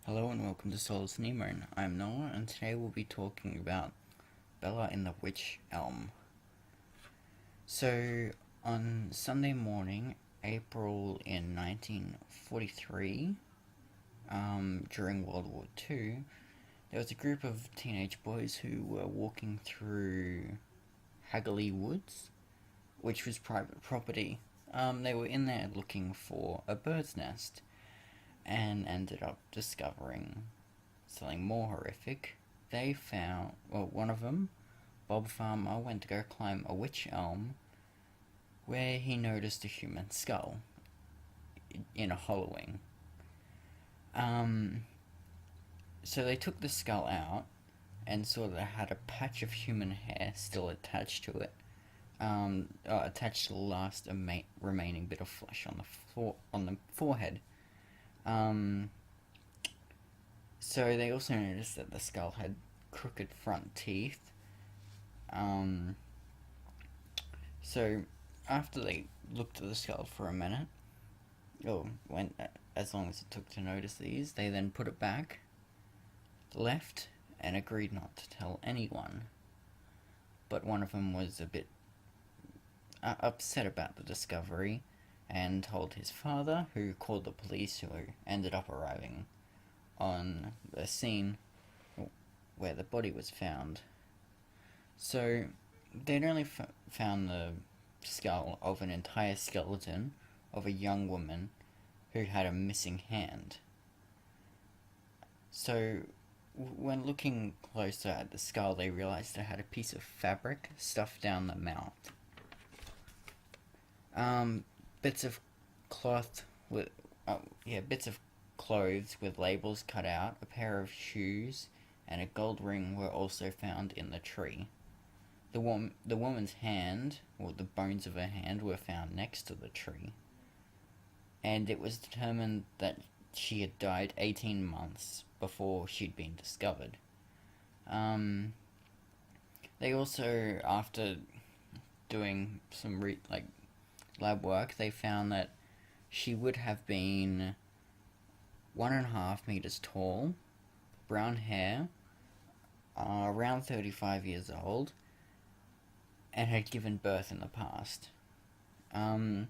Hello and welcome to Souls Nemo. I'm Noah, and today we'll be talking about Bella in the wych-elm. So, on Sunday morning, April in 1943, during World War II, there was a group of teenage boys who were walking through Hagley Woods, which was private property. They were in there looking for a bird's nest and ended up discovering something more horrific. They found, one of them, Bob Farmer, went to go climb a wych-elm where he noticed a human skull in a hollowing. So they took the skull out and saw that it had a patch of human hair still attached to it, attached to the last remaining bit of flesh on the forehead. So they also noticed that the skull had crooked front teeth. So after they looked at the skull for a minute, as long as it took to notice these, they then put it back, left, and agreed not to tell anyone. But one of them was a bit upset about the discovery and told his father, who called the police, who ended up arriving on the scene where the body was found. So they'd only found the skull of an entire skeleton of a young woman who had a missing hand. So when looking closer at the skull, they realized it had a piece of fabric stuffed down the mouth. Bits of cloth with, bits of clothes with labels cut out, a pair of shoes, and a gold ring were also found in the tree. The woman's hand, or the bones of her hand, were found next to the tree, and it was determined that she had died 18 months before she'd been discovered. They also, after doing some lab work, they found that she would have been 1.5 meters tall, brown hair, around 35 years old, and had given birth in the past. And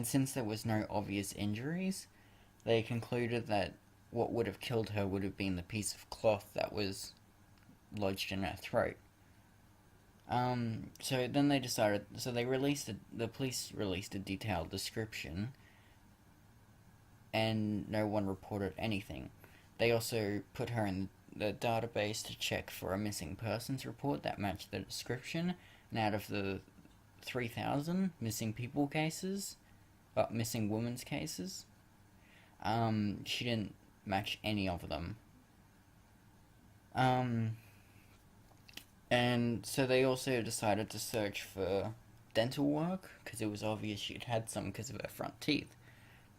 since there was no obvious injuries, they concluded that what would have killed her would have been the piece of cloth that was lodged in her throat. So then they decided, so the police released a detailed description, and no one reported anything. They also put her in the database to check for a missing persons report that matched the description, and out of the 3,000 missing people cases, missing women's cases, she didn't match any of them. And so they also decided to search for dental work, because it was obvious she'd had some because of her front teeth,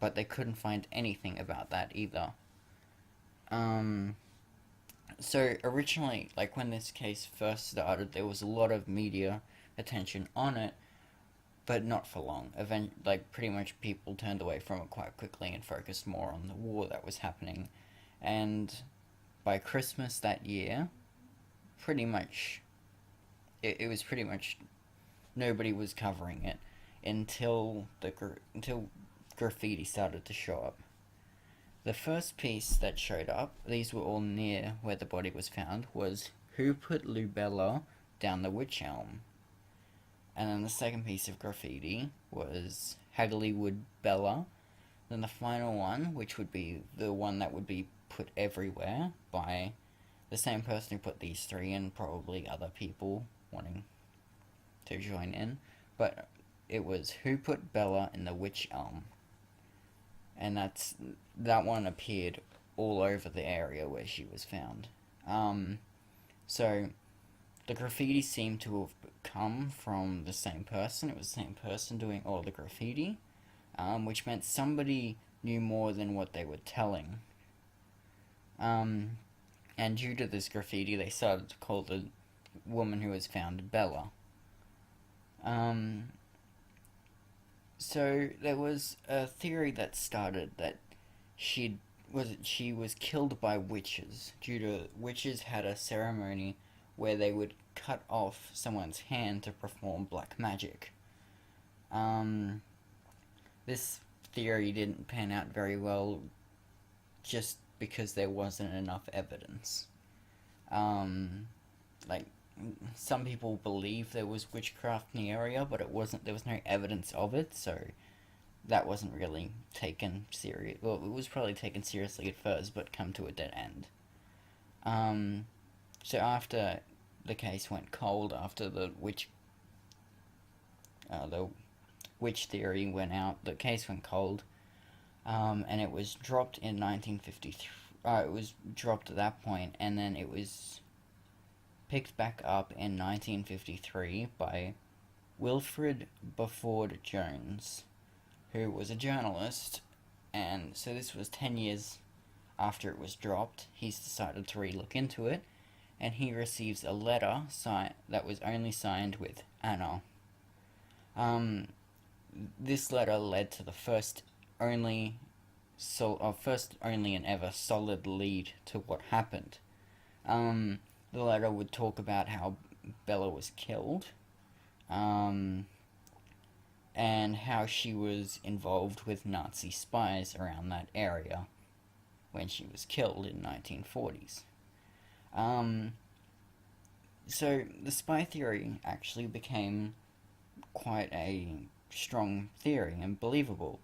but they couldn't find anything about that either. So originally, when this case first started, there was a lot of media attention on it, but not for long. Pretty much people turned away from it quite quickly and focused more on the war that was happening. And by Christmas that year, pretty much, it was pretty much nobody was covering it until graffiti started to show up. The first piece that showed up, these were all near where the body was found, was "Who put Lubella down the wych-elm?" And then the second piece of graffiti was "Hagleywood Bella." Then the final one, which would be the one that would be put everywhere by the same person who put these three, and probably other people wanting to join in, but it was "Who put Bella in the wych-elm?" And that one appeared all over the area where she was found. So the graffiti seemed to have come from the same person. It was the same person doing all the graffiti, which meant somebody knew more than what they were telling. And due to this graffiti, they started to call the woman who was found Bella. So there was a theory that started that she'd she was killed by witches due to witches had a ceremony where they would cut off someone's hand to perform black magic. Um, this theory didn't pan out very well just because there wasn't enough evidence. Um, like some people believe there was witchcraft in the area, but it wasn't. There was no evidence of it, so that wasn't really taken serious. Well, it was probably taken seriously at first, but come to a dead end. Um, so after the case went cold, after the witch theory went out, the case went cold, and it was dropped in 1953. It was dropped at that point, and then it was picked back up in 1953 by Wilfred Buford Jones, who was a journalist, and so this was 10 years after it was dropped. He's decided to re-look into it, and he receives a letter that was only signed with Anna. This letter led to the first only and ever solid lead to what happened. The letter would talk about how Bella was killed, and how she was involved with Nazi spies around that area when she was killed in 1940s. So the spy theory actually became quite a strong theory and believable,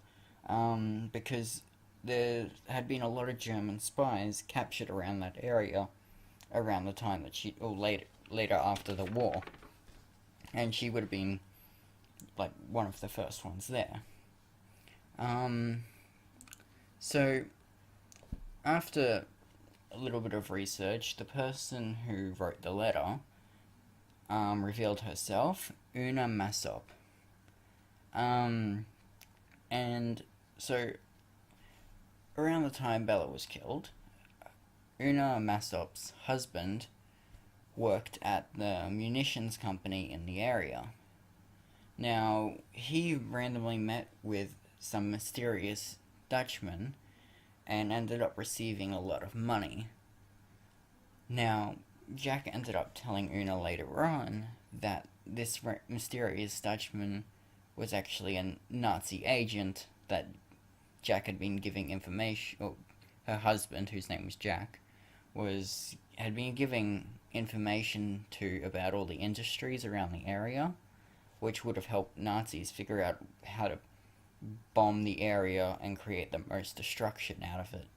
because there had been a lot of German spies captured around that area around the time that later after the war, and she would have been like one of the first ones there. So after a little bit of research, the person who wrote the letter revealed herself, Una Massop. And so around the time Bella was killed, Una Massop's husband worked at the munitions company in the area. Now, he randomly met with some mysterious Dutchman and ended up receiving a lot of money. Now, Jack ended up telling Una later on that this mysterious Dutchman was actually a Nazi agent that Jack had been giving information, or her husband, whose name was Jack, had been giving information to about all the industries around the area, which would have helped Nazis figure out how to bomb the area and create the most destruction out of it.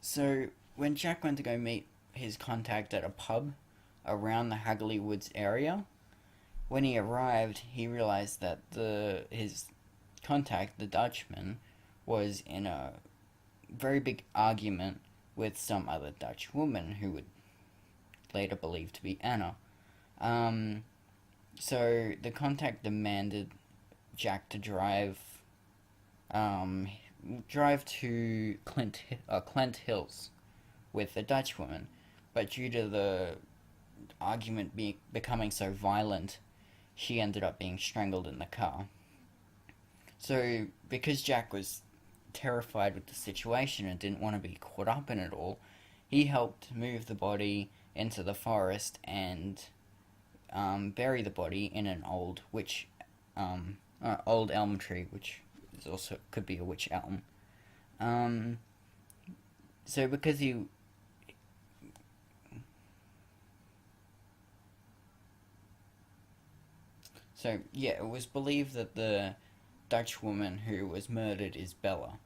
So when Jack went to go meet his contact at a pub around the Hagley Woods area, when he arrived, he realized that his contact, the Dutchman, was in a very big argument with some other Dutch woman who would later believe to be Anna. So the contact demanded Jack to drive to Clint Hills with the Dutch woman, but due to the argument becoming so violent, she ended up being strangled in the car. So because Jack was terrified with the situation and didn't want to be caught up in it all, he helped move the body into the forest and bury the body in an old old elm tree, which is also could be a witch elm. So because he So, yeah, it was believed that the Dutch woman who was murdered is Bella.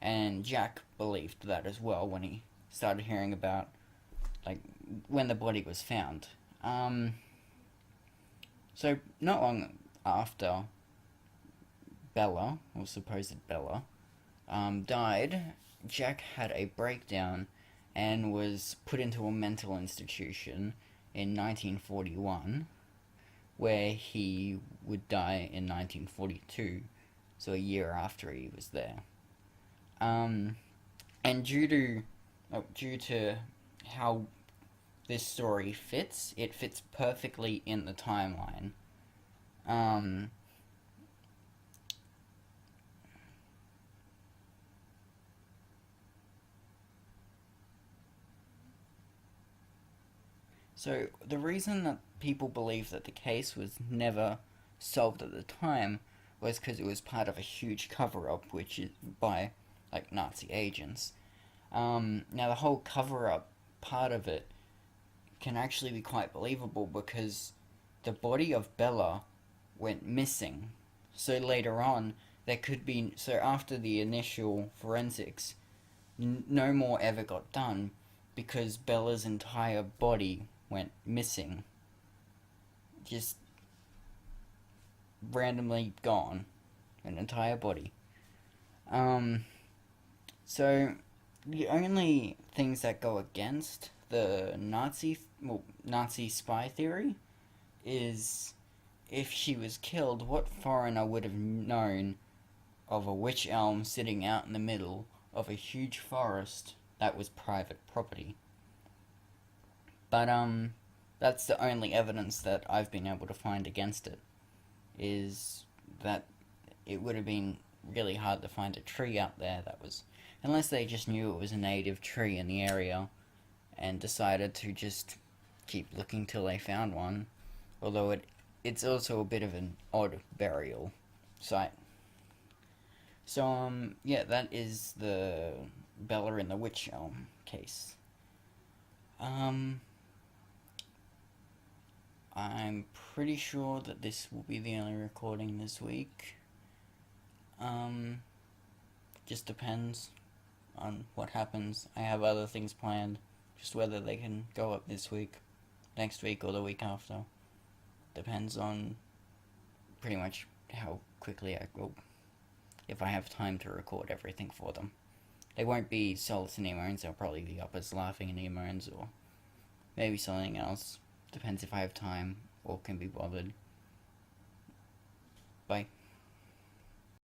And Jack believed that as well when he started hearing about, like, when the body was found. So, not long after Bella, or supposed Bella, died, Jack had a breakdown and was put into a mental institution in 1941, where he would die in 1942, so a year after he was there. And due to how this story fits, it fits perfectly in the timeline. So the reason that people believe that the case was never solved at the time was because it was part of a huge cover-up, which is by like Nazi agents. Now the whole cover-up part of it can actually be quite believable because the body of Bella went missing. So later on, there could be so after the initial forensics, no more ever got done because Bella's entire body went missing. Just randomly gone. An entire body. Um, so the only things that go against the Nazi spy theory is if she was killed, what foreigner would have known of a wych-elm sitting out in the middle of a huge forest that was private property? But that's the only evidence that I've been able to find against it, is that it would have been really hard to find a tree out there that was, unless they just knew it was a native tree in the area and decided to just keep looking till they found one. Although it's also a bit of an odd burial site. So yeah, that is the Bella and the wych-elm case. I'm pretty sure that this will be the only recording this week. Just depends on what happens. I have other things planned, just whether they can go up this week, next week, or the week after. Depends on pretty much how quickly I go, if I have time to record everything for them. They won't be solids and emotions, they'll probably be up as laughing and emotions, or maybe something else. Depends if I have time or can be bothered. Bye.